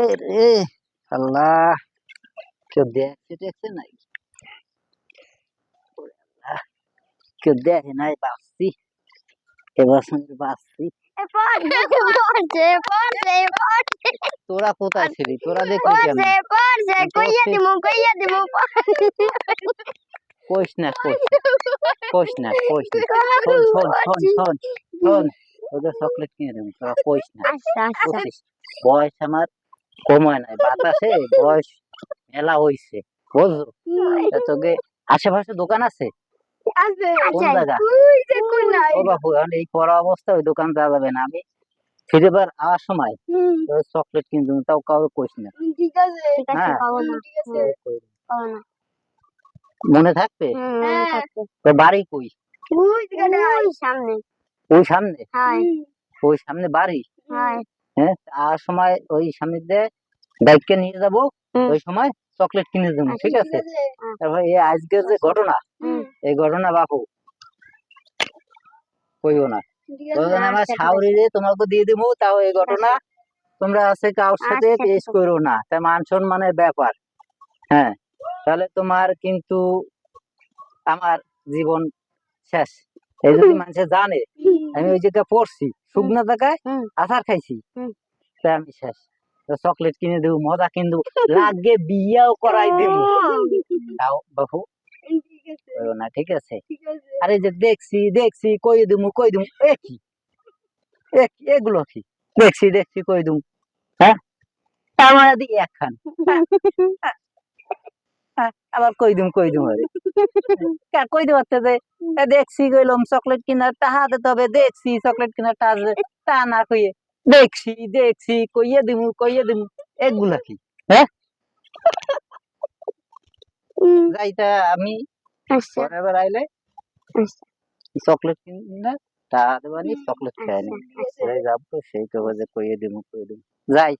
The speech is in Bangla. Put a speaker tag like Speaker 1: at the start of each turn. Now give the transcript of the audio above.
Speaker 1: এ রে আল্লাহ, কেউ দেখছে টেকছে নাই, কেউ দেখে নাই, বাঁচছি এবছর, বাঁচছি। তোরা কোথায় ছিলি? তোরা দেখলি কেন? কইস না, কইস না, কইস না। শোন শোন শোন শোন শোন, ওদের চকলেট কিনে দেবো, তোরা কইস না। বুঝছিস, বয়স আমার কম হয় নাই, বাতাসে বয়স মেলা হইছে, বুঝলো? তা তোকে আশেপাশে দোকান আছে? কোন জায়গা? ও বাপু, এখন এই পড়া অবস্থা ওই দোকান যাওয়া যাবে না। আমি ফিরে বার আওয়ার সময় চকলেট কিনতে, তাও কাউকে কইস না, হ্যাঁ? মনে থাকবে? তোর বাড়ি কই? ওই সামনে, ওই সামনে বাড়ি? হ্যাঁ, আর সময় ওই সামনে দিয়ে বাইককে নিয়ে যাবো, ওই সময় চকলেট কিনে দেবো, ঠিক আছে? তারপর এই আজকের যে ঘটনা, এই ঘটনা বাপু কইও না, আমার শাওরিরে তোমাকে দিয়ে দিব, তাও এই ঘটনা তোমরা আছে কারোর সাথে পেশ করো না, তা মান সম্মানের ব্যাপার। হ্যাঁ, তাহলে তোমার কিন্তু আমার জীবন শেষ। এই যদি মানুষে জানে আমি ওই জায়গায় পড়ছি, শুকনো জায়গায় আচার খাইছি, তাই আমি শেষ। চকলেট কিনে দেবো, মজা কিন্তু লাগে, বিয়েও করাই দেবো, তাও বাবু না, ঠিক আছে? আরে যে দেখছি দেখছি কই দিমু, কই দিমু, কি এগুলো কি দেখছি দেখছি কই দিমু? হ্যাঁ, আমার দিকে একখান, আবার কই দিম, কই দিম, কই দিতে যে দেখছি গেলাম চকলেট কিনার টাহা দিতে হবে, দেখছি চকলেট কিনার তা না কইয়ে দেখছি দেখছি কইয়ে দিমু, এগুলা কি? হ্যাঁ, যাইতা আমি পরের বার আইলে চকলেট কিনে টাহা দেবানি, চকলেট খেয়ে নি, যাবো, সেই তো কইয়ে দিমু যাই।